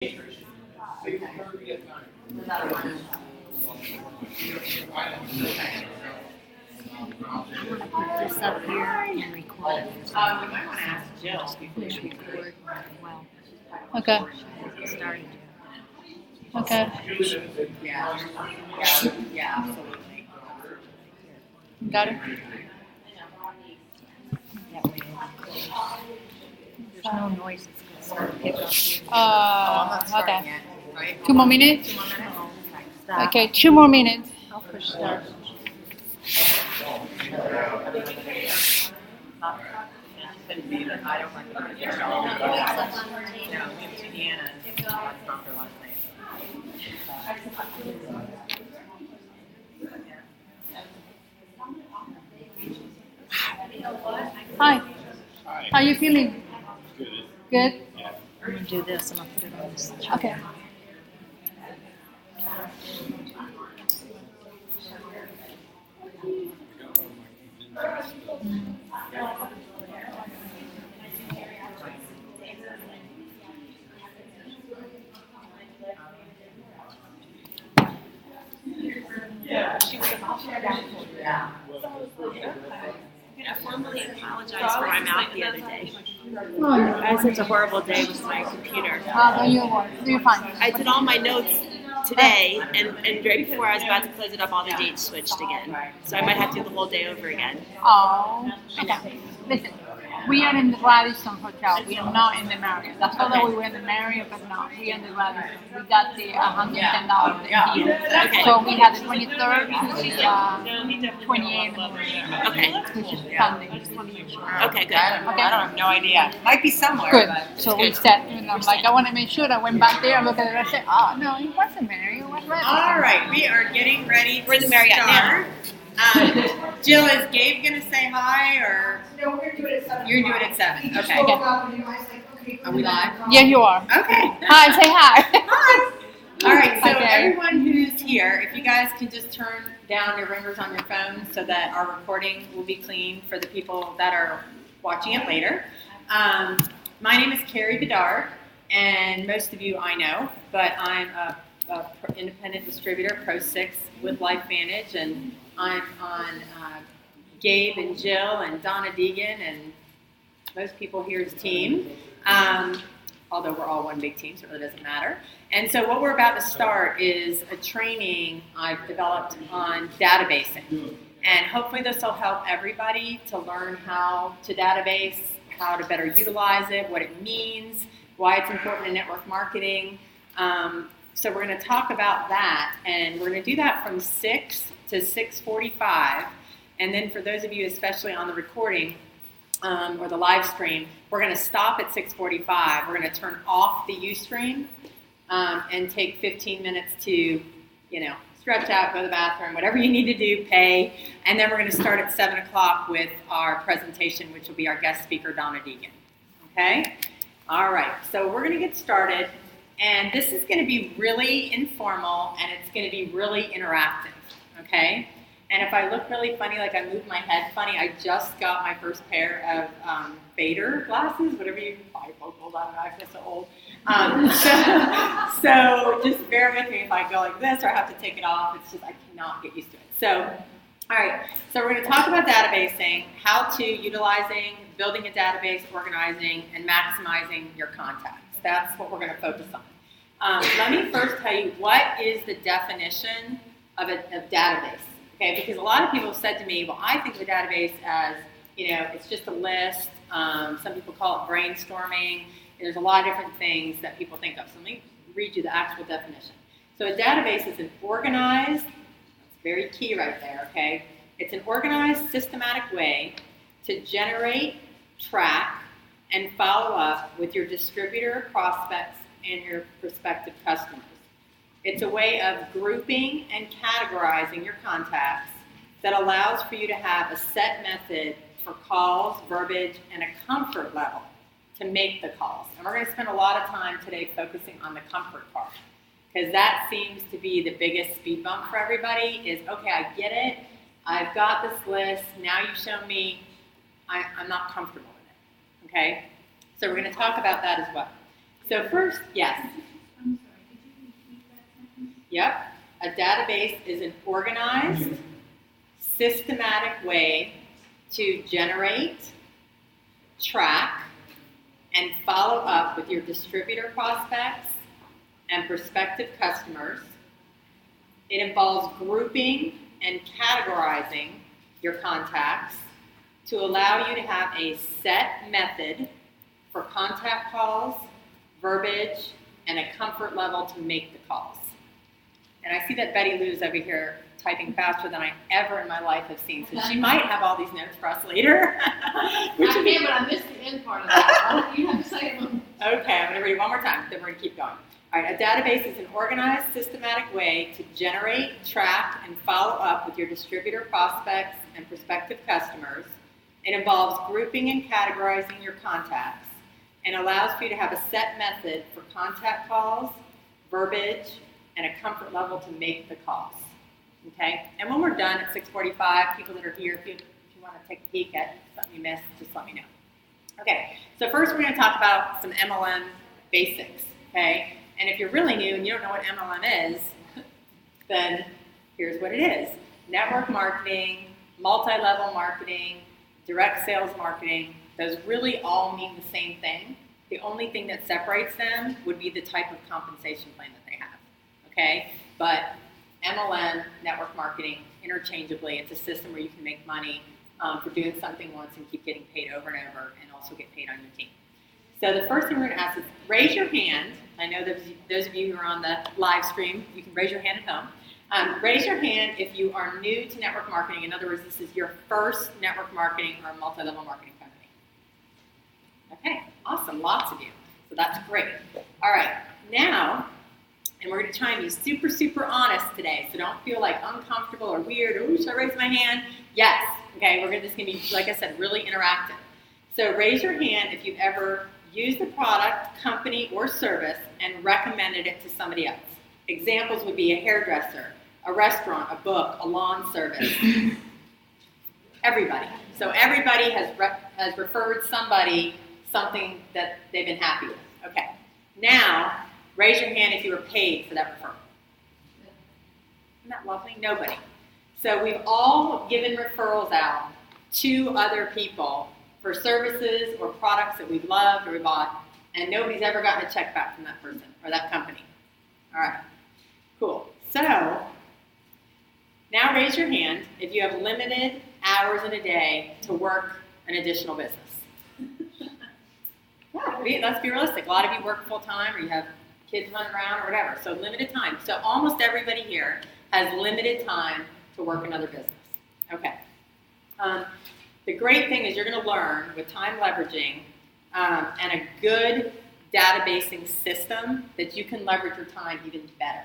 This up here and record it. We might want to ask Jill. Push record well. Okay. Starting Okay. Yeah, absolutely. Got it. that way. There's no noise. It's going to pick up here. Okay. Yet, right? 2 more minutes. Stop. Okay, 2 more minutes. I'll push start. Hi. How you feeling? Good. I'm going to do this. I'm going to put it on this. Okay. I formally apologize for my mouth the other day. Oh, I had such a horrible day with my computer. you're fine. I did all my notes today, and right before I was about to close it up, all the dates switched again. So I might have to do the whole day over again. Oh, okay. Listen, we are in the Radisson Hotel. We are not in the Marriott. That's all that we were in the Marriott, but no, we are in the Radisson. We got the $110 deal. Okay. So we had the 23rd, which is 28 Okay. which is Sunday. Okay, good. I don't have no idea. Might be somewhere. Good. But So we said, like, I want to make sure. I went back there and looked at it and I said, oh, no, it wasn't Marriott. It was Radisson. all right, we are getting ready. We're in the Marriott now. Jill, is Gabe gonna say hi, or No, we're gonna do it at 7. you're doing it at 7? He just Okay. woke up and I was like, okay. Are we live? Yeah, you are. Okay. Hi, say hi. Hi. All right, so Okay. everyone who's here, if you guys can just turn down your ringers on your phone so that our recording will be clean for the people that are watching it later. My name is Carrie Bedard, and most of you I know, but I'm a independent distributor, Pro 6 with LifeVantage, and I'm on Gabe and Jill and Donna Deegan and most people here's team. Although we're all one big team, so it really doesn't matter. And so what we're about to start is a training I've developed on databasing. And hopefully this will help everybody to learn how to database, how to better utilize it, what it means, why it's important in network marketing. So we're going to talk about that, and we're going to do that from 6 to 6:45. And then for those of you, especially on the recording, or the live stream, we're going to stop at 6:45. We're going to turn off the Ustream and take 15 minutes to, stretch out, go to the bathroom, whatever you need to do, pay. And then we're going to start at 7 o'clock with our presentation, which will be our guest speaker, Donna Deegan. Okay? All right. So we're going to get started. And this is going to be really informal, and it's going to be really interactive. Okay? And if I look really funny, like I move my head funny, I just got my first pair of Vader glasses, whatever you bifocals, I don't know, I feel so old. So just bear with me if I go like this or I have to take it off. It's just I cannot get used to it. So, all right, so we're going to talk about databasing, how to utilizing, building a database, organizing, and maximizing your contacts. That's what we're going to focus on. Let me first tell you what is the definition of a database. Okay, because a lot of people have said to me, well, I think of a database as, it's just a list. Some people call it brainstorming. There's a lot of different things that people think of. So let me read you the actual definition. So a database is an organized, that's very key right there, okay? It's an organized, systematic way to generate, track, and follow up with your distributor, prospects, and your prospective customers. It's a way of grouping and categorizing your contacts that allows for you to have a set method for calls, verbiage, and a comfort level to make the calls. And we're going to spend a lot of time today focusing on the comfort part, because that seems to be the biggest speed bump for everybody is, okay, I get it. I've got this list. Now you show me I'm not comfortable with it. Okay? So we're going to talk about that as well. So first, yes. Yep. A database is an organized, systematic way to generate, track, and follow up with your distributor prospects and prospective customers. It involves grouping and categorizing your contacts to allow you to have a set method for contact calls, verbiage, and a comfort level to make the calls. And I see that Betty Lou's over here typing faster than I ever in my life have seen, so she might have all these notes for us later. I can, but I missed the end part of that. You have to say them. Okay, I'm going to read it one more time, then we're going to keep going. All right, a database is an organized, systematic way to generate, track, and follow up with your distributor prospects and prospective customers. It involves grouping and categorizing your contacts and allows for you to have a set method for contact calls, verbiage, and a comfort level to make the calls. Okay? And when we're done at 6:45, people that are here, if you want to take a peek at something you missed, just let me know. Okay, so first we're going to talk about some MLM basics. Okay? And if you're really new and you don't know what MLM is, then here's what it is. Network marketing, multi-level marketing, direct sales marketing, those really all mean the same thing. The only thing that separates them would be the type of compensation plan that they have. Okay? But MLM, network marketing, interchangeably, it's a system where you can make money for doing something once and keep getting paid over and over and also get paid on your team. So the first thing we're going to ask is raise your hand. I know those of you who are on the live stream, you can raise your hand at home. Raise your hand if you are new to network marketing. In other words, this is your first network marketing or multi-level marketing company. Okay, awesome, lots of you. So that's great. All right, now, and we're going to try and be super, super honest today. So don't feel like uncomfortable or weird or, should I raise my hand? Yes. Okay, this is going to be, like I said, really interactive. So raise your hand if you've ever used the product, company, or service and recommended it to somebody else. Examples would be a hairdresser, a restaurant, a book, a lawn service. Everybody. So everybody has referred somebody something that they've been happy with. Okay. Now, raise your hand if you were paid for that referral. Isn't that lovely? Nobody. So we've all given referrals out to other people for services or products that we've loved or we bought, and nobody's ever gotten a check back from that person or that company. All right, cool. So now raise your hand if you have limited hours in a day to work an additional business. Yeah, let's be realistic. A lot of you work full-time or you have kids running around or whatever, so limited time. So almost everybody here has limited time to work another business. Okay. The great thing is you're going to learn with time leveraging and a good databasing system that you can leverage your time even better.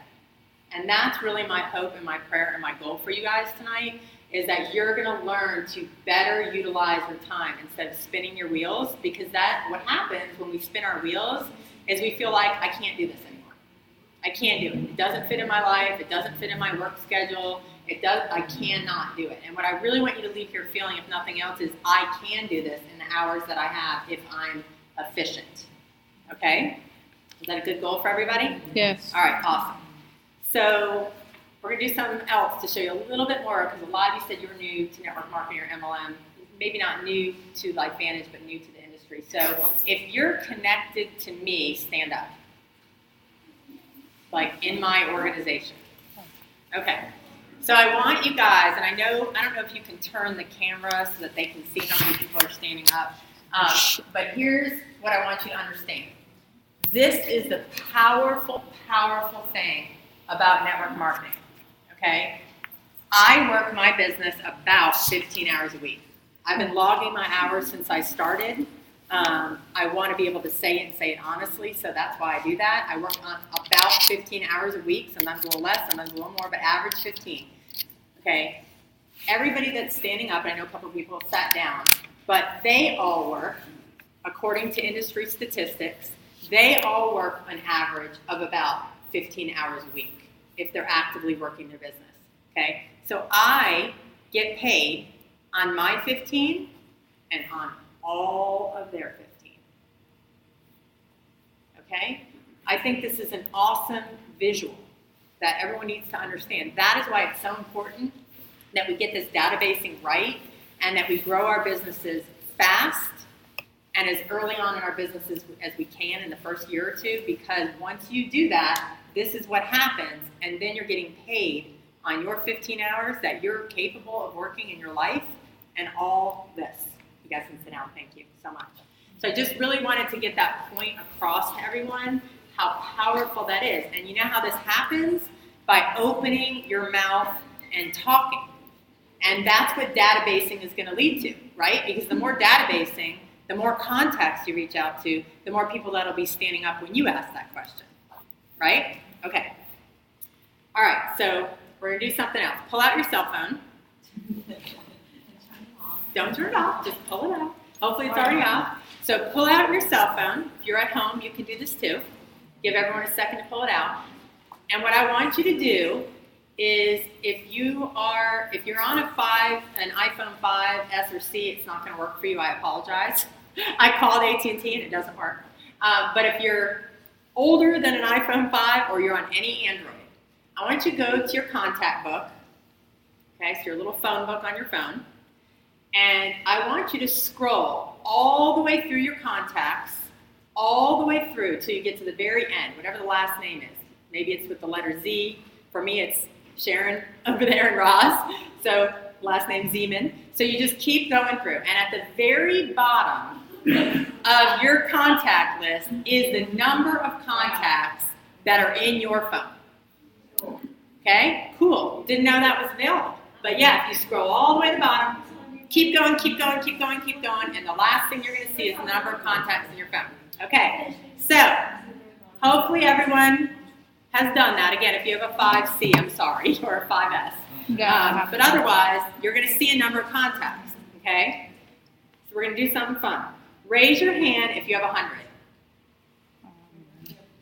And that's really my hope and my prayer and my goal for you guys tonight is that you're going to learn to better utilize your time instead of spinning your wheels, because what happens when we spin our wheels is we feel like I can't do this anymore. I can't do it. It doesn't fit in my life. It doesn't fit in my work schedule. I cannot do it. And what I really want you to leave here feeling, if nothing else, is I can do this in the hours that I have if I'm efficient. Okay? Is that a good goal for everybody? Yes. All right, awesome. So we're going to do something else to show you a little bit more, because a lot of you said you were new to network marketing or MLM. Maybe not new to LifeVantage, but new to the industry. So if you're connected to me, stand up. Like in my organization. Okay. So I want you guys, and I don't know if you can turn the camera so that they can see how many people are standing up, but here's what I want you to understand. This is the powerful, powerful thing about network marketing, okay? I work my business about 15 hours a week. I've been logging my hours since I started. I want to be able to say it and say it honestly, so that's why I do that. I work on about 15 hours a week, sometimes a little less, sometimes a little more, but average 15. Okay? Everybody that's standing up, and I know a couple of people sat down, but they all work, according to industry statistics, they all work an average of about 15 hours a week if they're actively working their business. Okay? So I get paid on my 15 and on all of their 15. Okay? I think this is an awesome visual that everyone needs to understand. That is why it's so important that we get this databasing right and that we grow our businesses fast and as early on in our businesses as we can in the first year or two, because once you do that, this is what happens, and then you're getting paid on your 15 hours that you're capable of working in your life and all this. You guys can sit down. Thank you so much. So I just really wanted to get that point across to everyone, how powerful that is. And you know how this happens? By opening your mouth and talking. And that's what databasing is going to lead to, right? Because the more databasing, the more contacts you reach out to, the more people that'll be standing up when you ask that question, right? Okay. All right, so we're going to do something else. Pull out your cell phone. Don't turn it off, just pull it out. Hopefully it's already off. So pull out your cell phone. If you're at home, you can do this too. Give everyone a second to pull it out. And what I want you to do is if you're on an iPhone 5S or C, it's not going to work for you. I apologize. I called AT&T and it doesn't work. But if you're older than an iPhone 5 or you're on any Android, I want you to go to your contact book. Okay, so your little phone book on your phone. And I want you to scroll all the way through your contacts, all the way through till you get to the very end, whatever the last name is. Maybe it's with the letter Z. For me, it's Sharon over there and Ross. So last name Zeman. So you just keep going through. And at the very bottom of your contact list is the number of contacts that are in your phone. Okay? Cool. Didn't know that was available. But yeah, if you scroll all the way to the bottom, keep going, keep going, keep going, keep going, and the last thing you're going to see is the number of contacts in your phone. Okay, so hopefully everyone has done that. Again, if you have a 5C, I'm sorry, or a 5S. But otherwise, you're going to see a number of contacts, okay? So we're going to do something fun. Raise your hand if you have 100.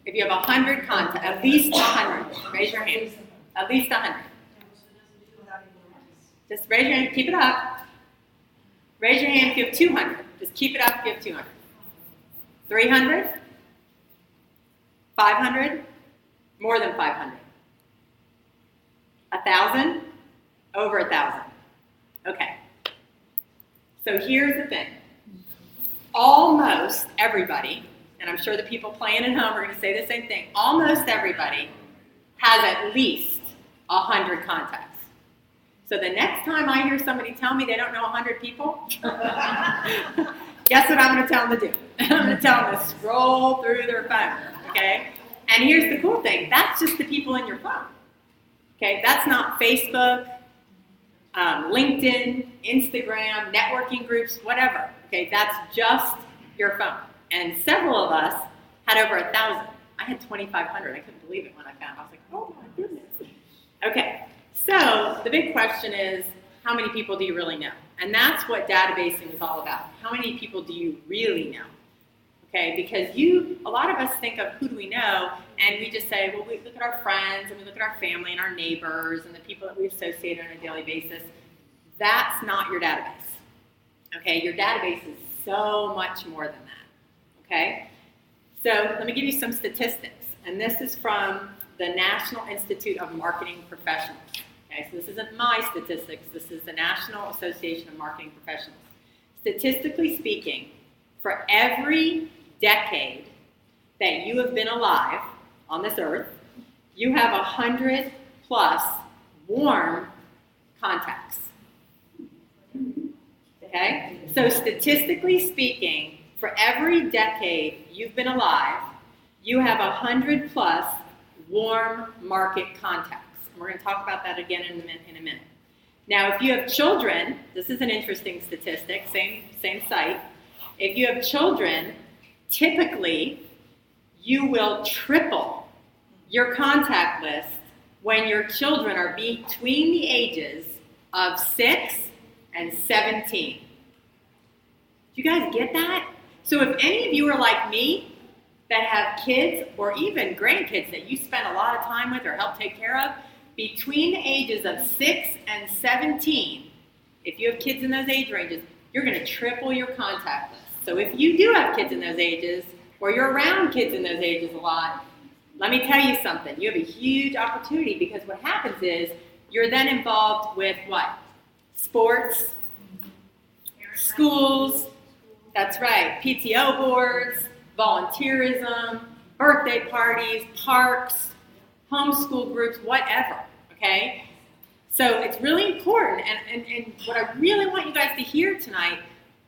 If you have 100 contacts, at least 100, raise your hand. At least 100. Just raise your hand, keep it up. Raise your hand if you have 200. Just keep it up if you have 200. 300? 500? More than 500. 1,000? Over 1,000. Okay. So here's the thing. Almost everybody, and I'm sure the people playing at home are going to say the same thing, almost everybody has at least 100 contacts. So the next time I hear somebody tell me they don't know 100 people, guess what I'm going to tell them to do? I'm going to tell them to scroll through their phone, okay? And here's the cool thing. That's just the people in your phone, okay? That's not Facebook, LinkedIn, Instagram, networking groups, whatever, okay? That's just your phone. And several of us had over 1,000. I had 2,500. I couldn't believe it when I found it. I was like, oh my goodness. Okay. So the big question is, how many people do you really know? And that's what databasing is all about. How many people do you really know? Okay, because a lot of us think of who do we know, and we just say, well, we look at our friends, and we look at our family, and our neighbors, and the people that we associate on a daily basis. That's not your database. Okay, your database is so much more than that. Okay, so let me give you some statistics, and this is from the National Institute of Marketing Professionals. Okay, so this isn't my statistics. This is the National Association of Marketing Professionals. Statistically speaking, for every decade that you have been alive on this earth, you have 100 plus warm contacts. Okay? So statistically speaking, for every decade you've been alive, you have 100 plus warm market contacts. And we're going to talk about that again in a minute. Now, if you have children, this is an interesting statistic, same site. If you have children, typically you will triple your contact list when your children are between the ages of 6 and 17. Do you guys get that? So if any of you are like me that have kids or even grandkids that you spend a lot of time with or help take care of, between the ages of 6 and 17, if you have kids in those age ranges, you're going to triple your contact list. So if you do have kids in those ages, or you're around kids in those ages a lot, let me tell you something. You have a huge opportunity because what happens is you're then involved with what? Sports, schools, that's right, PTO boards, volunteerism, birthday parties, parks, homeschool groups, whatever, okay? So it's really important, and what I really want you guys to hear tonight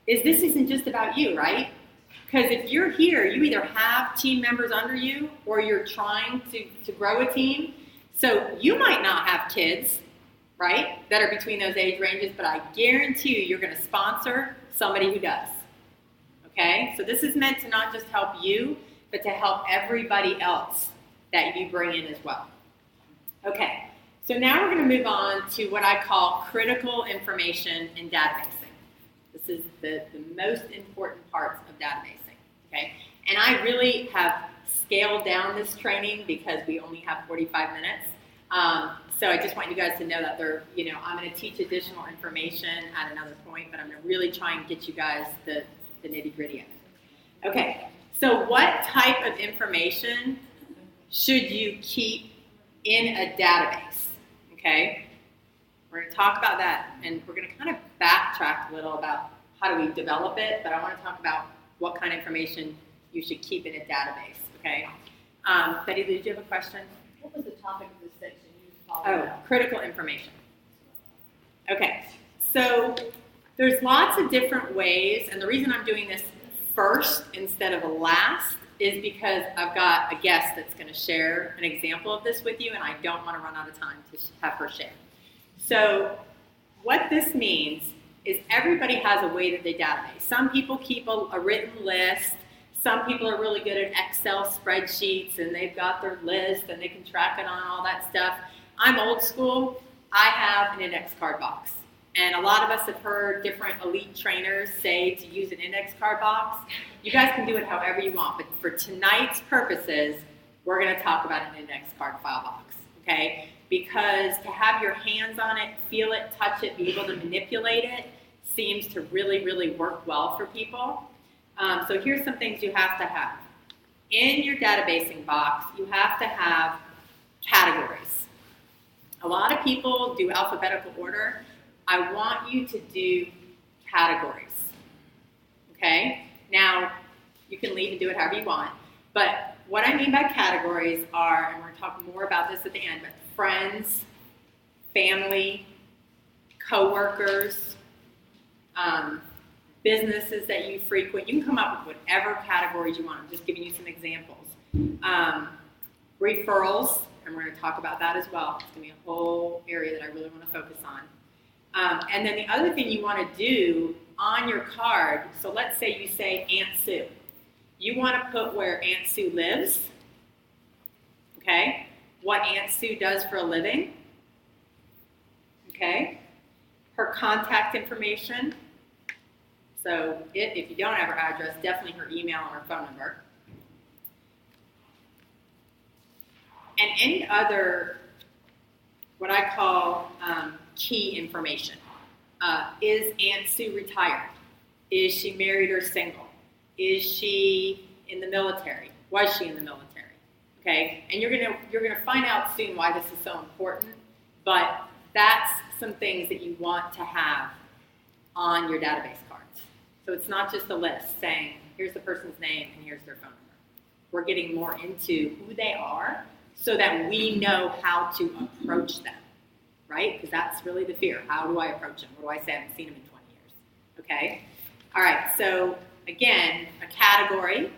is this isn't just about you, right? Because if you're here, you either have team members under you or you're trying to grow a team. So you might not have kids, right, that are between those age ranges, but I guarantee you're going to sponsor somebody who does. Okay? So this is meant to not just help you, but to help everybody else that you bring in as well. Okay, so now we're going to move on to what I call critical information in databasing. This is the most important parts of databasing. Okay? And I really have scaled down this training because we only have 45 minutes. So I just want you guys to know that I'm going to teach additional information at another point, but I'm going to really try and get you guys the nitty-gritty of it. Okay, so what type of information should you keep in a database? Okay, we're going to talk about that, and we're going to kind of backtrack a little about how do we develop it, but I want to talk about what kind of information you should keep in a database, okay? Betty, did you have a question? What was the topic of this section you followed? Oh, critical information. Okay, so there's lots of different ways, and the reason I'm doing this first instead of last is because I've got a guest that's going to share an example of this with you, and I don't want to run out of time to have her share. So what this means is everybody has a way that they database. Some people keep a written list. Some people are really good at Excel spreadsheets, and they've got their list, and they can track it on all that stuff. I'm old school. I have an index card box. And a lot of us have heard different elite trainers say to use an index card box. You guys can do it however you want, but for tonight's purposes, we're going to talk about an index card file box, okay? Because to have your hands on it, feel it, touch it, be able to manipulate it seems to really, really work well for people. So here's some things you have to have. In your databasing box, you have to have categories. A lot of people do alphabetical order. I want you to do categories, okay? Now, you can leave and do it however you want, but what I mean by categories are, and we're going to talk more about this at the end, but friends, family, coworkers, businesses that you frequent. You can come up with whatever categories you want. I'm just giving you some examples. Referrals, and we're going to talk about that as well. It's going to be a whole area that I really want to focus on. And then the other thing you want to do on your card, so let's say you say Aunt Sue. You want to put where Aunt Sue lives, okay? What Aunt Sue does for a living, okay? Her contact information. So if you don't have her address, definitely her email and her phone number. And any other, what I call key information. Is Aunt Sue retired? Is she married or single? Is she in the military? Was she in the military? Okay, and you're gonna find out soon why this is so important. But that's some things that you want to have on your database cards. So it's not just a list saying here's the person's name and here's their phone number. We're getting more into who they are so that we know how to approach them. Right? Because that's really the fear. How do I approach them? What do I say? I haven't seen them in 20 years. Okay? All right, so again, a category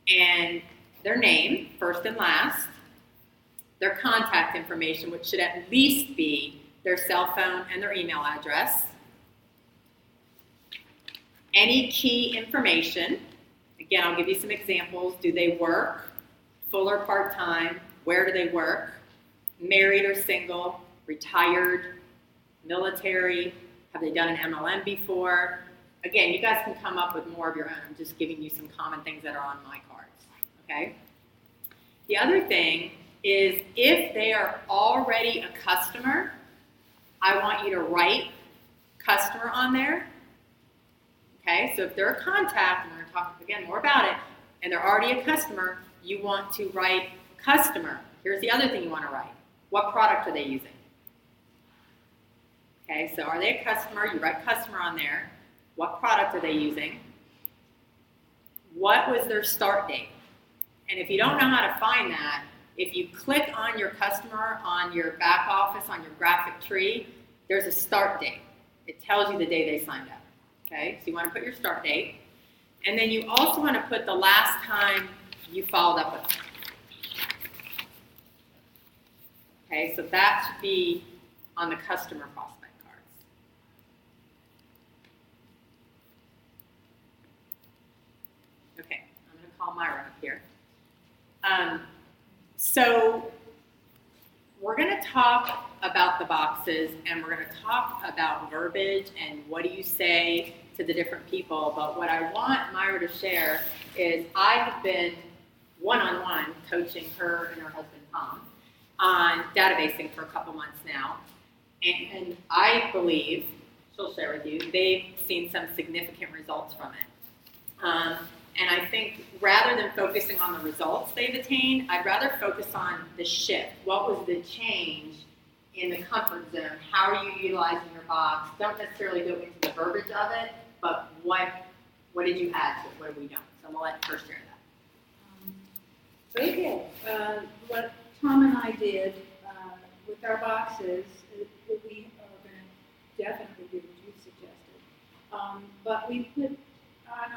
and their name, first and last, their contact information, which should at least be their cell phone and their email address. Any key information. Again, I'll give you some examples. Do they work? Full or part-time? Where do they work? Married or single? Retired, military, have they done an MLM before? Again, you guys can come up with more of your own. I'm just giving you some common things that are on my cards, okay? The other thing is if they are already a customer, I want you to write customer on there, okay? So if they're a contact, and we're going to talk again more about it, and they're already a customer, you want to write Customer, here's the other thing you want to write. What product are they using? Okay, so are they a customer? You write customer on there. What product are they using? What was their start date? And if you don't know how to find that, if you click on your customer on your back office, on your graphic tree, there's a start date. It tells you the day they signed up. Okay, so you want to put your start date. And then you also want to put the last time you followed up with them. Okay, so that should be on the customer prospect cards. Okay, I'm going to call Myra up here. So we're going to talk about the boxes, and we're going to talk about verbiage and what do you say to the different people. But what I want Myra to share is I have been one-on-one coaching her and her husband Tom on databasing for a couple months now, and I believe, she'll share with you, they've seen some significant results from it. And I think rather than focusing on the results they've attained, I'd rather focus on the shift. What was the change in the comfort zone? How are you utilizing your box? Don't necessarily go into the verbiage of it, but what did you add to it? What have we done? So I'm going to let her share that. Okay, what Tom and I did with our boxes, what we are going to definitely do what you suggested. But we put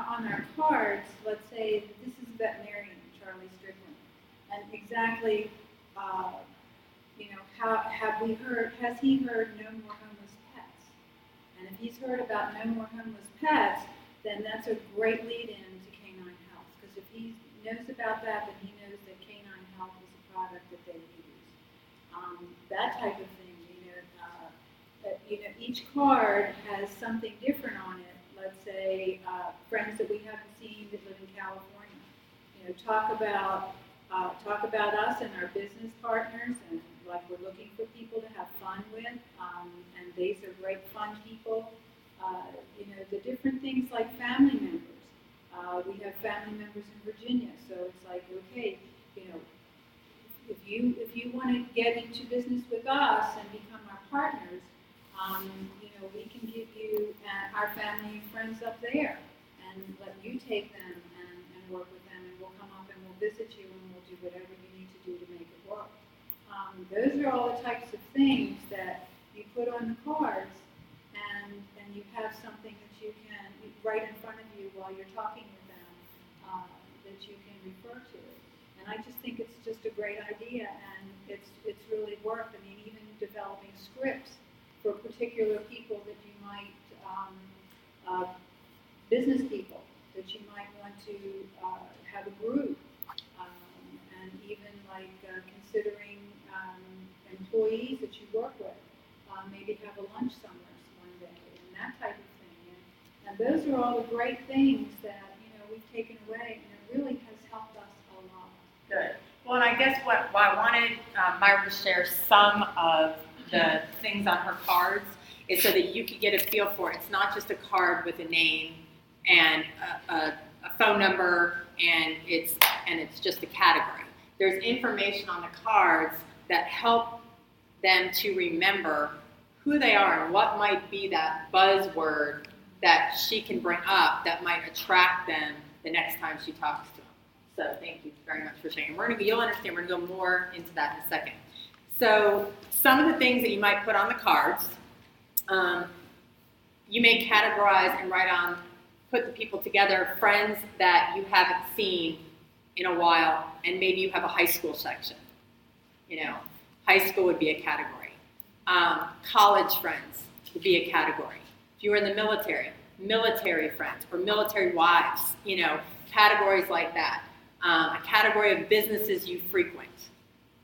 on our cards, let's say this is veterinarian Charlie Strickland, and exactly, has he heard no more homeless pets? And if he's heard about no more homeless pets, then that's a great lead in to canine health, because if he knows about that, then he knows that canine health is a product that they use. That type of thing, each card has something different on it. Let's say friends that we haven't seen that live in California. Talk about us and our business partners, and like we're looking for people to have fun with. And these are great fun people. The different things like family members. We have family members in Virginia, so it's like, okay, if you want to get into business with us and become our partners, we can give you our family and friends up there and let you take them and work with them, and we'll come up and we'll visit you and we'll do whatever you need to do to make it work. Those are all the types of things that you put on the cards, and you have something that you can right in front of you while you're talking with them that you can refer to. And I just think it's just a great idea, and it's really worked. I mean, even developing scripts for particular people that you might, business people that you might want to have a group, and even like considering employees that you work with, maybe have a lunch somewhere one day, and that type of thing. And those are all the great things that we've taken away, and it really has helped us a lot. Good. Well, and I guess what I wanted Myra to share some of the things on her cards is so that you could get a feel for it. It's not just a card with a name and a phone number, and it's just a category. There's information on the cards that help them to remember who they are and what might be that buzzword that she can bring up that might attract them the next time she talks to them. So thank you very much for sharing. You'll understand, we're going to go more into that in a second. So some of the things that you might put on the cards, you may categorize and put the people together, friends that you haven't seen in a while, and maybe you have a high school section. High school would be a category. College friends would be a category. If you were in the military friends or military wives, categories like that. A category of businesses you frequent.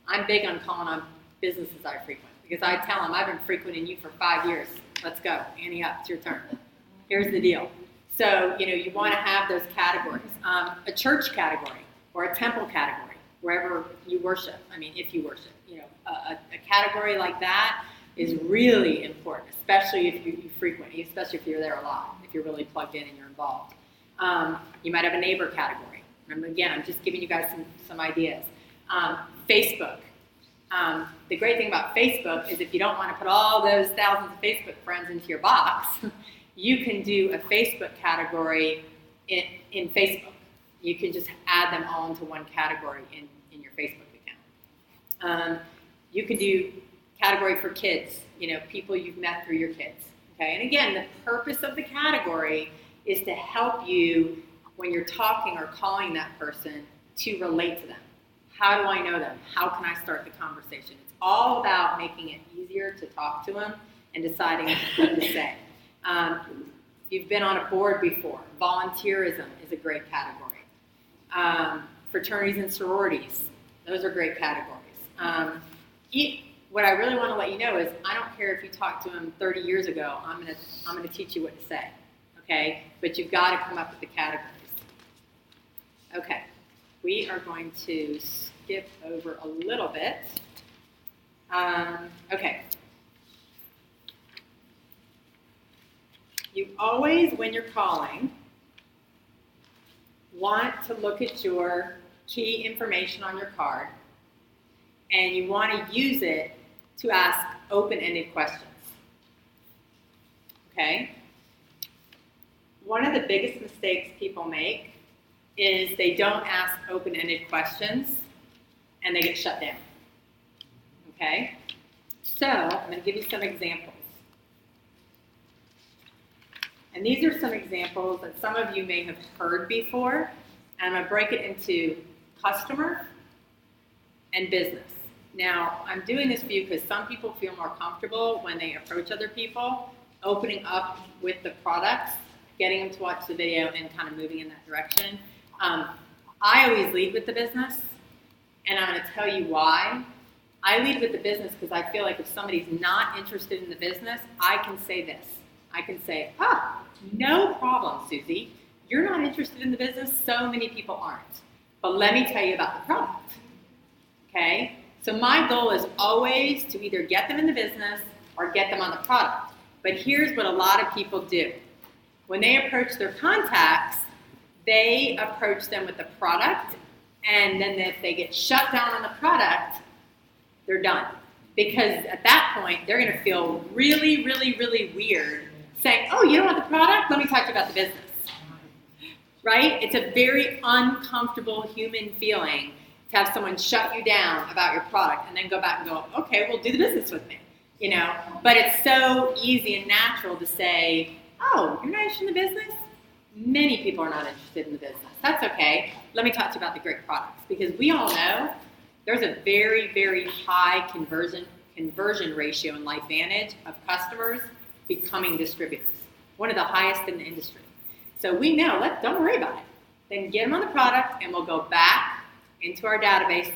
I'm big on calling on businesses I frequent because I tell them I've been frequenting you for 5 years. Let's go, Annie up, it's your turn. Here's the deal. So you want to have those categories. A church category or a temple category, wherever you worship. I mean, if you worship, a category like that is really important, especially if you frequent, especially if you're there a lot, if you're really plugged in and you're involved. You might have a neighbor category. And again, I'm just giving you guys some ideas. Facebook. The great thing about Facebook is if you don't want to put all those thousands of Facebook friends into your box, you can do a Facebook category in Facebook. You can just add them all into one category in your Facebook account. You can do category for kids, people you've met through your kids. Okay, and again, the purpose of the category is to help you when you're talking or calling that person to relate to them. How do I know them? How can I start the conversation? It's all about making it easier to talk to them and deciding what to say. You've been on a board before. Volunteerism is a great category. Fraternities and sororities, those are great categories. What I really want to let you know is I don't care if you talked to them 30 years ago. I'm going to teach you what to say, okay? But you've got to come up with the categories. Okay, we are going to skip over a little bit. Okay. You always, when you're calling, want to look at your key information on your card, and you want to use it to ask open-ended questions. Okay? One of the biggest mistakes people make is they don't ask open-ended questions and they get shut down. Okay? So, I'm going to give you some examples. And these are some examples that some of you may have heard before, and I'm going to break it into customer and business. Now, I'm doing this for you because some people feel more comfortable when they approach other people, opening up with the products, getting them to watch the video, and kind of moving in that direction. I always lead with the business, and I'm going to tell you why. I lead with the business because I feel like if somebody's not interested in the business, I can say this. I can say, no problem, Susie. You're not interested in the business. So many people aren't. But let me tell you about the product. Okay? So my goal is always to either get them in the business or get them on the product. But here's what a lot of people do. When they approach their contacts, they approach them with the product, and then if they get shut down on the product, they're done. Because at that point, they're going to feel really, really, really weird saying, oh, you don't want the product? Let me talk to you about the business. Right? It's a very uncomfortable human feeling to have someone shut you down about your product and then go back and go, okay, well, do the business with me. But it's so easy and natural to say, oh, you're not interested in the business? Many people are not interested in the business. That's okay. Let me talk to you about the great products. Because we all know there's a very, very high conversion ratio in LifeVantage of customers becoming distributors. One of the highest in the industry. So we know, don't worry about it. Then get them on the product and we'll go back into our database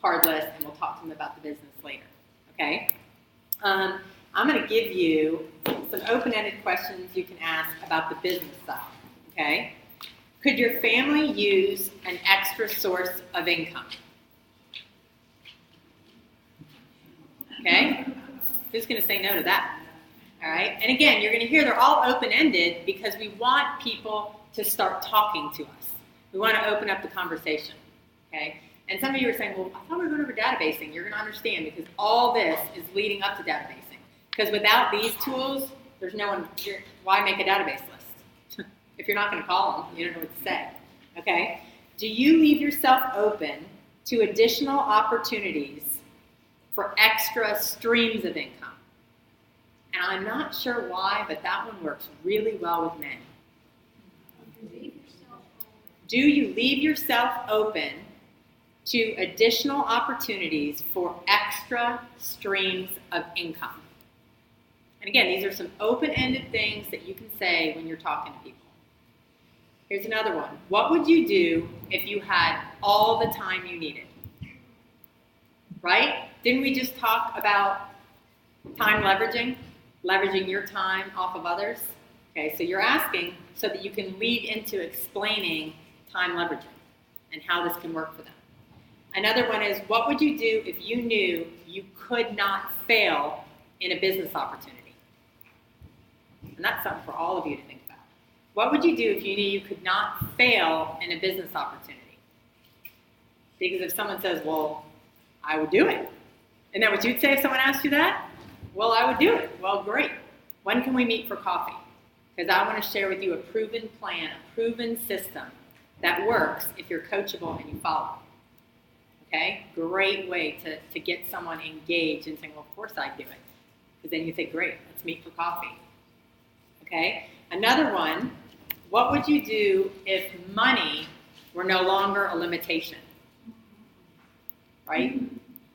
card list and we'll talk to them about the business later. Okay? I'm going to give you some open-ended questions you can ask about the business side. Okay? Could your family use an extra source of income? Okay? Who's going to say no to that? All right? And again, you're going to hear they're all open-ended because we want people to start talking to us. We want to open up the conversation. Okay? And some of you are saying, well, I thought we were going over databasing. You're going to understand because all this is leading up to databasing. Because without these tools, there's no one, why make a database list? If you're not going to call them, you don't know what to say. Okay? Do you leave yourself open to additional opportunities for extra streams of income? And I'm not sure why, but that one works really well with men. Do you leave yourself open to additional opportunities for extra streams of income? And again, these are some open-ended things that you can say when you're talking to people. Here's another one. What would you do if you had all the time you needed? Right? Didn't we just talk about time leveraging? Leveraging your time off of others? Okay, so you're asking so that you can lead into explaining time leveraging and how this can work for them. Another one is, what would you do if you knew you could not fail in a business opportunity? And that's something for all of you to think about. What would you do if you knew you could not fail in a business opportunity? Because if someone says, well, I would do it. Isn't that what you'd say if someone asked you that? Well, I would do it. Well, great. When can we meet for coffee? Because I want to share with you a proven plan, a proven system that works if you're coachable and you follow. Okay? Great way to get someone engaged and saying, well, of course I'd do it. Because then you say, great, let's meet for coffee. Okay? Another one, what would you do if money were no longer a limitation? Right?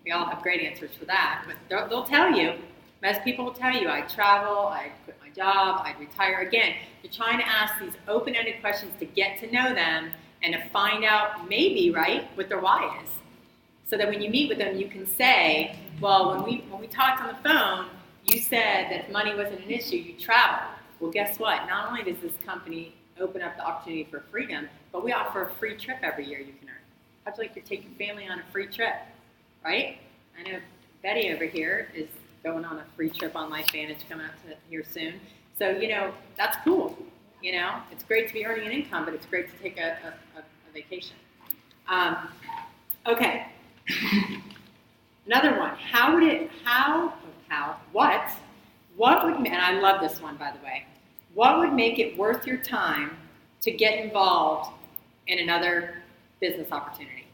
We all have great answers for that, but they'll tell you. Most people will tell you, I'd travel, I'd quit my job, I'd retire. Again, you're trying to ask these open-ended questions to get to know them and to find out maybe, right, what their why is. So that when you meet with them, you can say, well, when we talked on the phone, you said that if money wasn't an issue, you'd travel. Well, guess what? Not only does this company open up the opportunity for freedom, but we offer a free trip every year you can earn. How'd you like to take your family on a free trip, right? I know Betty over here is going on a free trip on LifeVantage coming up to here soon. So, that's cool. It's great to be earning an income, but it's great to take a vacation. Okay. Another one. What would, and I love this one, by the way. What would make it worth your time to get involved in another business opportunity?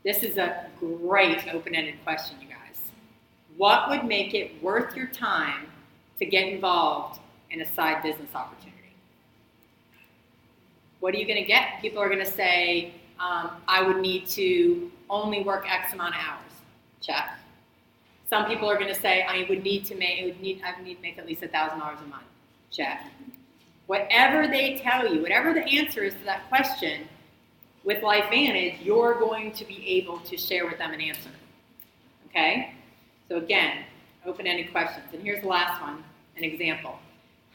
This is a great open-ended question, you guys. What would make it worth your time to get involved in a side business opportunity? What are you going to get? People are going to say, I would need to only work X amount of hours. Check. Some people are going to say, I would need to make at least $1,000 a month. Check. Whatever they tell you, whatever the answer is to that question, with LifeVantage, you're going to be able to share with them an answer. Okay? So again, open-ended questions. And here's the last one, an example.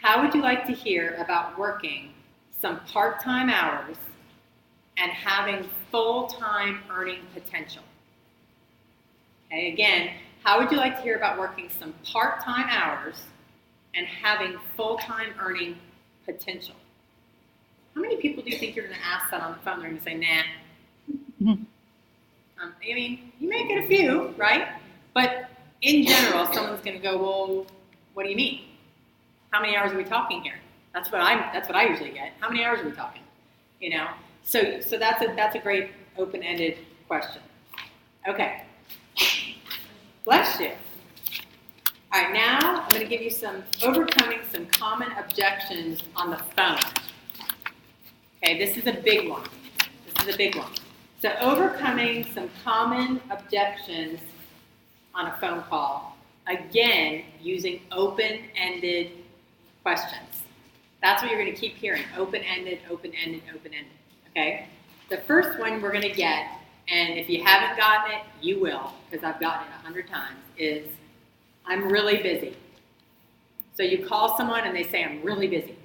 How would you like to hear about working some part-time hours and having full-time earning potential? Okay, again, how would you like to hear about working some part-time hours and having full-time earning potential? How many people do you think you're going to ask that on the phone? They're going to say, nah. You may get a few, right? But in general, someone's going to go, well, what do you mean? How many hours are we talking here? That's what I usually get. How many hours are we talking? So that's a great open-ended question. Okay. Bless you. All right, now I'm going to give you overcoming some common objections on the phone. Okay, this is a big one. So overcoming some common objections on a phone call, again, using open-ended questions. That's what you're going to keep hearing, open-ended, open-ended, open-ended, okay? The first one we're going to get, and if you haven't gotten it, you will, because I've gotten it 100 times, is, I'm really busy. So you call someone and they say, I'm really busy.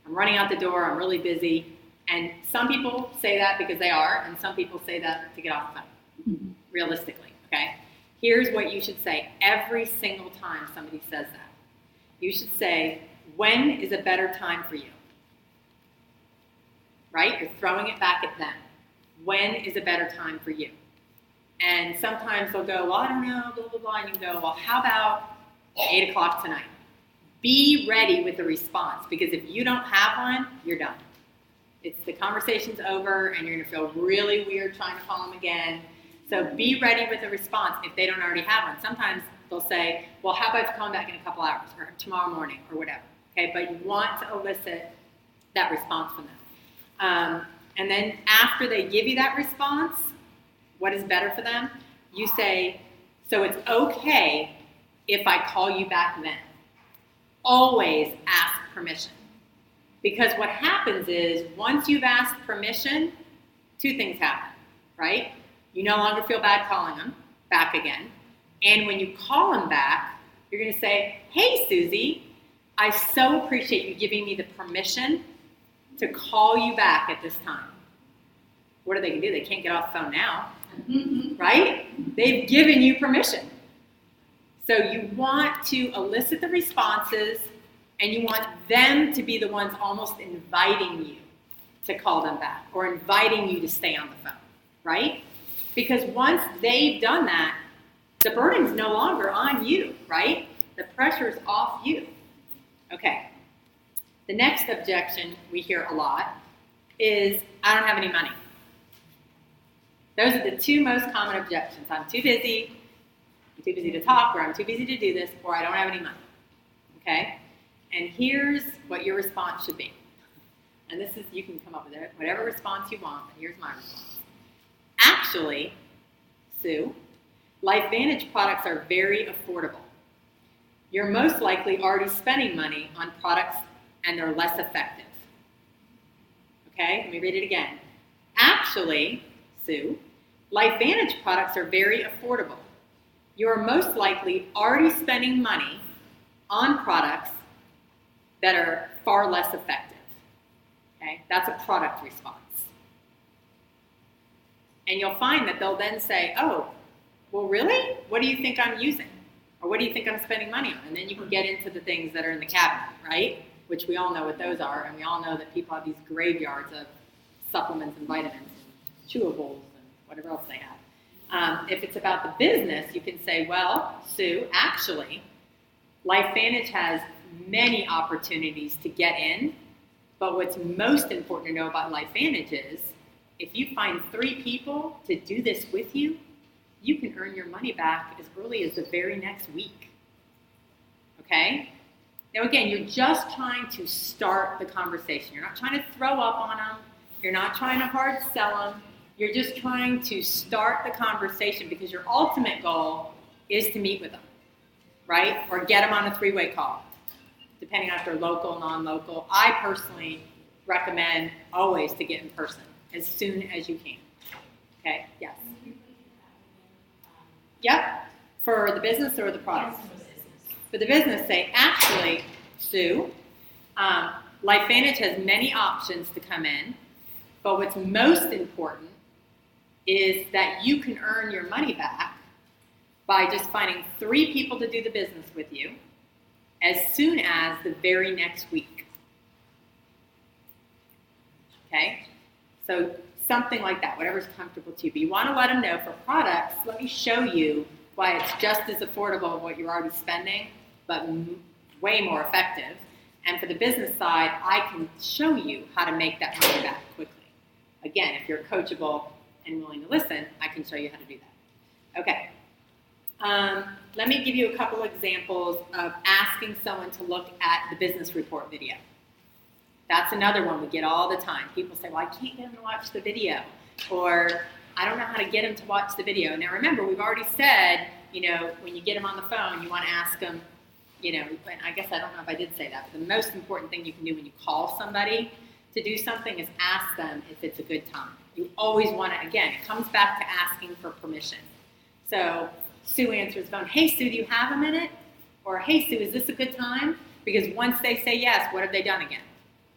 I'm running out the door, I'm really busy. And some people say that because they are, and some people say that to get off the phone, realistically, okay? Here's what you should say every single time somebody says that. You should say, when is a better time for you? Right? You're throwing it back at them. When is a better time for you? And sometimes they'll go, well, I don't know, blah, blah, blah. And you go, well, how about 8 o'clock tonight? Be ready with the response, because if you don't have one, you're done. The conversation's over, and you're going to feel really weird trying to call them again. So be ready with a response if they don't already have one. Sometimes they'll say, well, how about calling back in a couple hours, or tomorrow morning, or whatever. Okay, but you want to elicit that response from them. And then after they give you that response, what is better for them? You say, so it's okay if I call you back then. Always ask permission. Because what happens is, once you've asked permission, 2 things happen, right? You no longer feel bad calling them back again. And when you call them back, you're going to say, hey, Susie, I so appreciate you giving me the permission to call you back at this time. What are they going to do? They can't get off the phone now, right? They've given you permission. So you want to elicit the responses, and you want them to be the ones almost inviting you to call them back, or inviting you to stay on the phone, right? Because once they've done that, the burden's no longer on you, right? The pressure's off you. Okay. The next objection we hear a lot is, I don't have any money. Those are the two most common objections. I'm too busy to talk, or I'm too busy to do this, or I don't have any money. Okay? And here's what your response should be. And this is, you can come up with it, whatever response you want, but here's my response. Actually, Sue, LifeVantage products are very affordable. You're most likely already spending money on products and they're less effective. Okay, let me read it again. Actually, Sue, LifeVantage products are very affordable. You're most likely already spending money on products that are far less effective. Okay, that's a product response. And you'll find that they'll then say, oh, well, really? What do you think I'm using? Or what do you think I'm spending money on? And then you can get into the things that are in the cabinet, right? Which we all know what those are. And we all know that people have these graveyards of supplements and vitamins and chewables and whatever else they have. If it's about the business, you can say, well, Sue, actually, LifeVantage has many opportunities to get in. But what's most important to know about LifeVantage is, if you find 3 people to do this with you, you can earn your money back as early as the very next week. Okay? Now again, you're just trying to start the conversation. You're not trying to throw up on them. You're not trying to hard sell them. You're just trying to start the conversation because your ultimate goal is to meet with them, right? Or get them on a 3-way call, depending on if they're local, non-local. I personally recommend always to get in person as soon as you can. Okay? Yes. Yep. For the business or the product? For the business, say, actually, Sue, LifeVantage has many options to come in, but what's most important is that you can earn your money back by just finding 3 people to do the business with you as soon as the very next week. Okay? So something like that, whatever's comfortable to you. But you want to let them know for products, let me show you why it's just as affordable as what you're already spending, but way more effective. And for the business side, I can show you how to make that money back quickly. Again, if you're coachable and willing to listen, I can show you how to do that. Okay. Let me give you a couple examples of asking someone to look at the business report video. That's another one we get all the time. People say, well, I can't get them to watch the video, or I don't know how to get them to watch the video. Now remember, we've already said, when you get them on the phone, you want to ask them, I guess I don't know if I did say that, but the most important thing you can do when you call somebody to do something is ask them if it's a good time. You always want to, again, it comes back to asking for permission. So Sue answers the phone, hey, Sue, do you have a minute? Or, hey, Sue, is this a good time? Because once they say yes, what have they done again?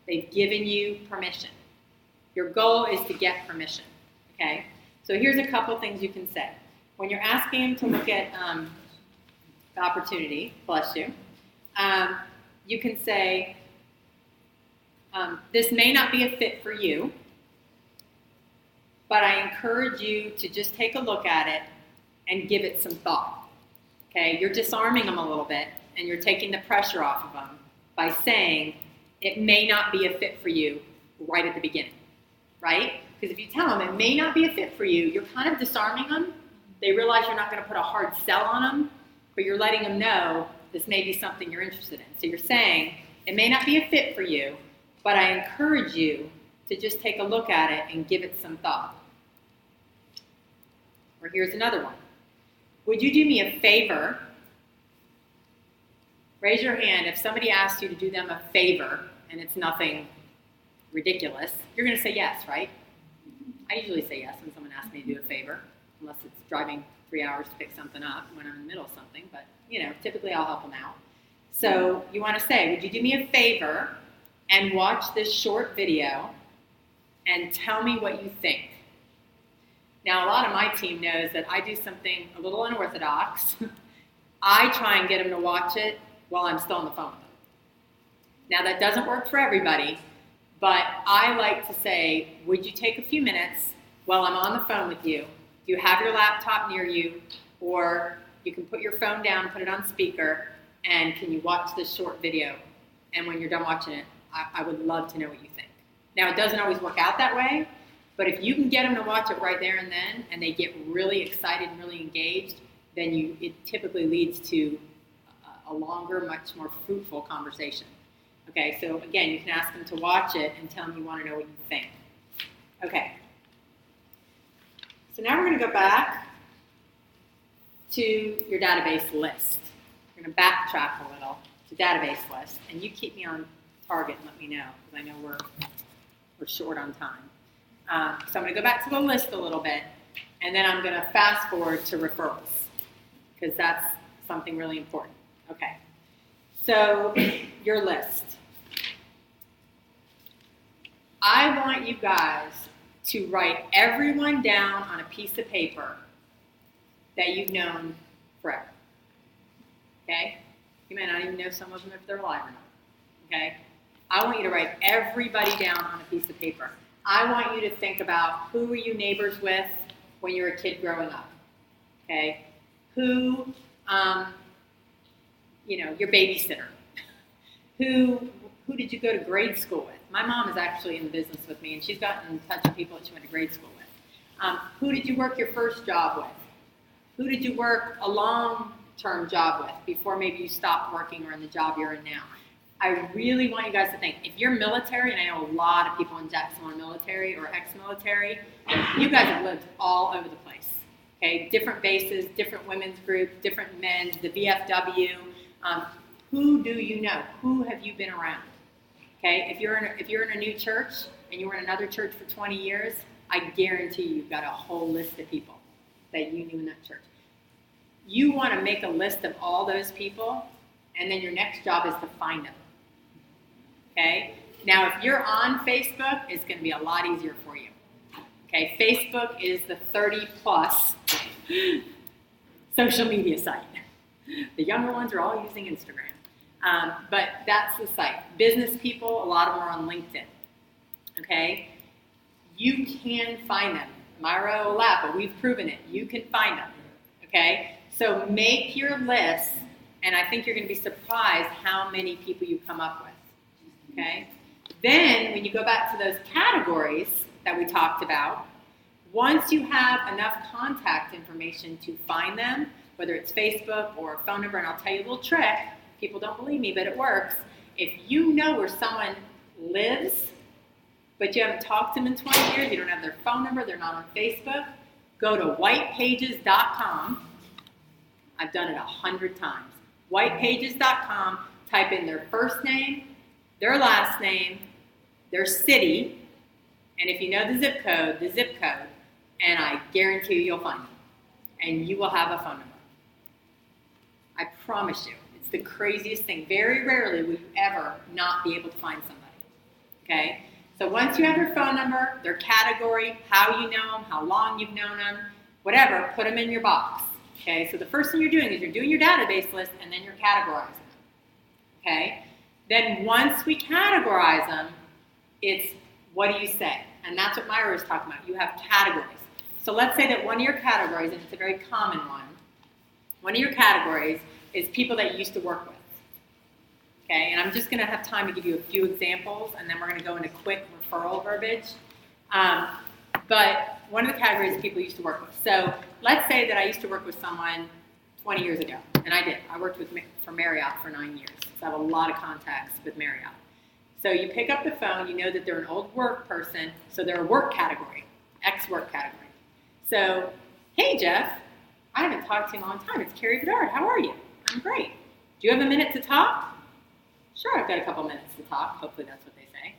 They've given you permission. Your goal is to get permission, okay? So here's a couple things you can say. When you're asking them to look at the opportunity, bless you, you can say, this may not be a fit for you, but I encourage you to just take a look at it and give it some thought, okay? You're disarming them a little bit, and you're taking the pressure off of them by saying, it may not be a fit for you right at the beginning, right? Because if you tell them it may not be a fit for you, you're kind of disarming them. They realize you're not going to put a hard sell on them, but you're letting them know this may be something you're interested in. So you're saying, it may not be a fit for you, but I encourage you to just take a look at it and give it some thought. Or here's another one. Would you do me a favor? Raise your hand if somebody asks you to do them a favor and it's nothing ridiculous. You're going to say yes, right? I usually say yes when someone asks me to do a favor, unless it's driving 3 hours to pick something up when I'm in the middle of something. But, typically I'll help them out. So you want to say, would you do me a favor and watch this short video and tell me what you think? Now, a lot of my team knows that I do something a little unorthodox. I try and get them to watch it while I'm still on the phone with them. Now, that doesn't work for everybody, but I like to say, would you take a few minutes while I'm on the phone with you Do you have your laptop near you, or you can put your phone down, put it on speaker, and can you watch this short video? And when you're done watching it, I would love to know what you think. Now, it doesn't always work out that way, but if you can get them to watch it right there and then, and they get really excited and really engaged, then it typically leads to a longer, much more fruitful conversation. Okay, so again, you can ask them to watch it and tell them you want to know what you think. Okay. So now we're going to go back to your database list. We're going to backtrack a little to database list, and you keep me on target and let me know, because I know we're short on time. So I'm going to go back to the list a little bit, and then I'm going to fast forward to referrals, because that's something really important. Okay. So your list. I want you guys to write everyone down on a piece of paper that you've known forever. Okay? You may not even know some of them if they're alive or not. Okay? I want you to write everybody down on a piece of paper. I want you to think about who were you neighbors with when you were a kid growing up. Okay? Who, your babysitter. Who did you go to grade school with? My mom is actually in the business with me, and she's gotten in touch with people that she went to grade school with. Who did you work your first job with? Who did you work a long-term job with before maybe you stopped working or in the job you're in now? I really want you guys to think, if you're military, and I know a lot of people in Jacksonville are military or ex-military, you guys have lived all over the place. Okay, different bases, different women's groups, different men's, the VFW. Who do you know? Who have you been around? Okay, if you're in a new church and you were in another church for 20 years, I guarantee you've got a whole list of people that you knew in that church. You want to make a list of all those people, and then your next job is to find them. Okay? Now, if you're on Facebook, it's going to be a lot easier for you. Okay? Facebook is the 30-plus social media site. The younger ones are all using Instagram. But that's the site. Business people, a lot of them are on LinkedIn. Okay? You can find them. Myra will laugh, but we've proven it. You can find them. Okay? So make your list, and I think you're going to be surprised how many people you come up with. Okay? Then, when you go back to those categories that we talked about, once you have enough contact information to find them, whether it's Facebook or a phone number, and I'll tell you a little trick. People don't believe me, but it works. If you know where someone lives, but you haven't talked to them in 20 years, you don't have their phone number, they're not on Facebook, go to whitepages.com. I've done it 100 times. Whitepages.com, type in their first name, their last name, their city, and if you know the zip code, and I guarantee you'll find them. And you will have a phone number. I promise you. It's the craziest thing. Very rarely will you ever not be able to find somebody. Okay? So once you have their phone number, their category, how you know them, how long you've known them, whatever, put them in your box. Okay? So the first thing you're doing is you're doing your database list, and then you're categorizing them. Okay? Then once we categorize them, it's what do you say? And that's what Myra was talking about. You have categories. So let's say that one of your categories, and it's a very common one of your categories is people that you used to work with. Okay, and I'm just going to have time to give you a few examples, and then we're going to go into quick referral verbiage. But one of the categories is people you used to work with. So let's say that I used to work with someone 20 years ago, and I did. I worked for Marriott for 9 years, so I have a lot of contacts with Marriott. So you pick up the phone, you know that they're an old work person, so they're a work category, ex-work category. So, hey Jeff, I haven't talked to you in a long time. It's Carrie Bedard. How are you? I'm great. Do you have a minute to talk? Sure, I've got a couple minutes to talk. Hopefully that's what they say.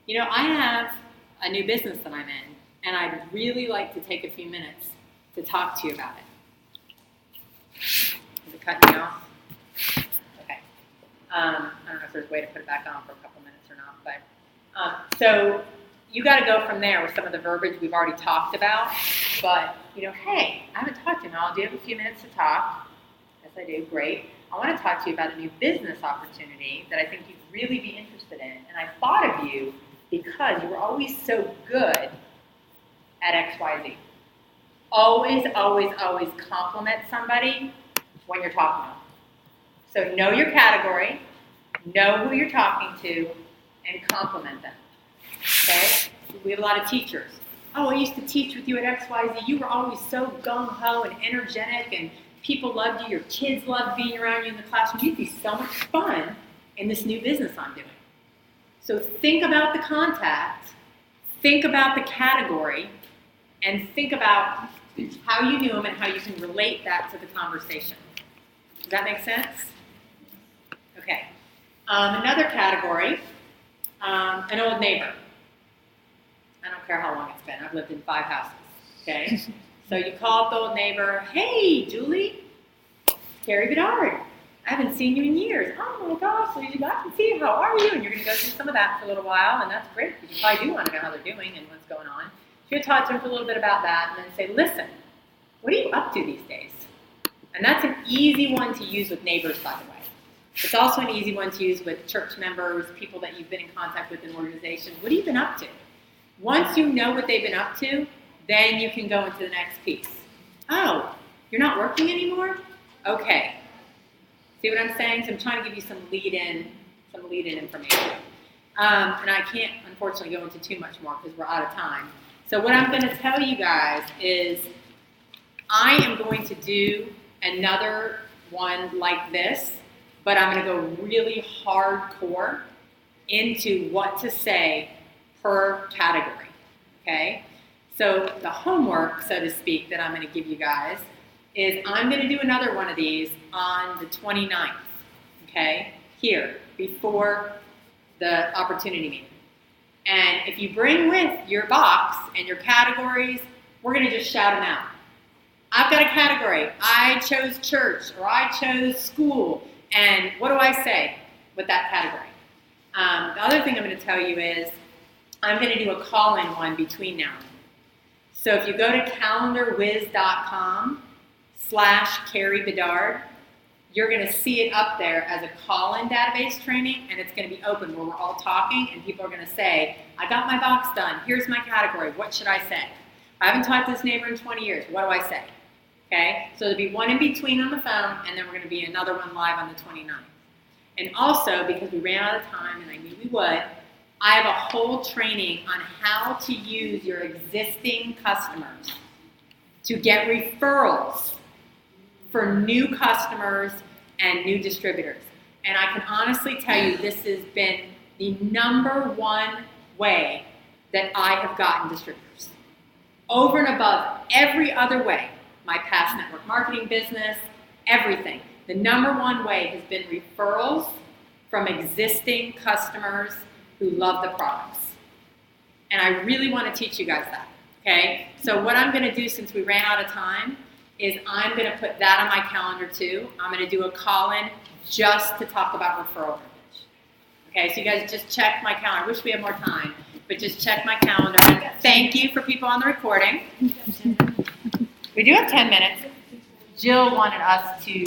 You know, I have a new business that I'm in, and I'd really like to take a few minutes to talk to you about it. Is it cutting me off? Okay. I don't know if there's a way to put it back on for a couple minutes or not, but so you got to go from there with some of the verbiage we've already talked about. But, you know, hey, I haven't talked to you in a while. Do you have a few minutes to talk? Yes, I do. Great. I want to talk to you about a new business opportunity that I think you'd really be interested in. And I thought of you because you were always so good at XYZ. always, always, always compliment somebody when you're talking to them. So know your category, know who you're talking to, and compliment them. Okay? We have a lot of teachers. Oh, I used to teach with you at XYZ. You were always so gung-ho and energetic, and people loved you. Your kids loved being around you in the classroom. You'd be so much fun in this new business I'm doing. So think about the contact, think about the category, and think about how you knew them and how you can relate that to the conversation. Does that make sense? Okay. Another category, an old neighbor. I don't care how long it's been. I've lived in 5 houses. Okay. So you call up the old neighbor. Hey, Julie. Carrie Bedard. I haven't seen you in years. Oh my gosh, so you got to see you. How are you? And you're going to go through some of that for a little while, and that's great. You probably do want to know how they're doing and what's going on. So you talk to them for a little bit about that, and then say, listen, what are you up to these days? And that's an easy one to use with neighbors, by the way. It's also an easy one to use with church members, people that you've been in contact with in organizations. What have you been up to? Once you know what they've been up to, then you can go into the next piece. Oh, you're not working anymore? Okay. See what I'm saying? So I'm trying to give you some lead-in information. And I can't, unfortunately, go into too much more because we're out of time. So what I'm going to tell you guys is I am going to do another one like this, but I'm going to go really hardcore into what to say per category, okay? So the homework, so to speak, that I'm going to give you guys is I'm going to do another one of these on the 29th, okay, here, before the opportunity meeting. And if you bring with your box and your categories, we're going to just shout them out. I've got a category. I chose church, or I chose school, and what do I say with that category? The other thing I'm going to tell you is I'm going to do a call-in one between now and then. So if you go to calendarwiz.com/Carrie Bedard, you're going to see it up there as a call-in database training, and it's going to be open where we're all talking, and people are going to say, I got my box done. Here's my category. What should I say? I haven't talked to this neighbor in 20 years. What do I say? Okay? So there'll be one in between on the phone, and then we're going to be another one live on the 29th. And also, because we ran out of time, and I knew we would, I have a whole training on how to use your existing customers to get referrals for new customers and new distributors. And I can honestly tell you this has been the #1 way that I have gotten distributors. Over and above every other way, my past network marketing business, everything. The #1 way has been referrals from existing customers who love the products. And I really want to teach you guys that, okay? So what I'm going to do since we ran out of time is I'm going to put that on my calendar too. I'm going to do a call-in just to talk about referral privilege. Okay, so you guys just check my calendar. I wish we had more time, but just check my calendar. And thank you for people on the recording. We do have 10 minutes. Jill wanted us to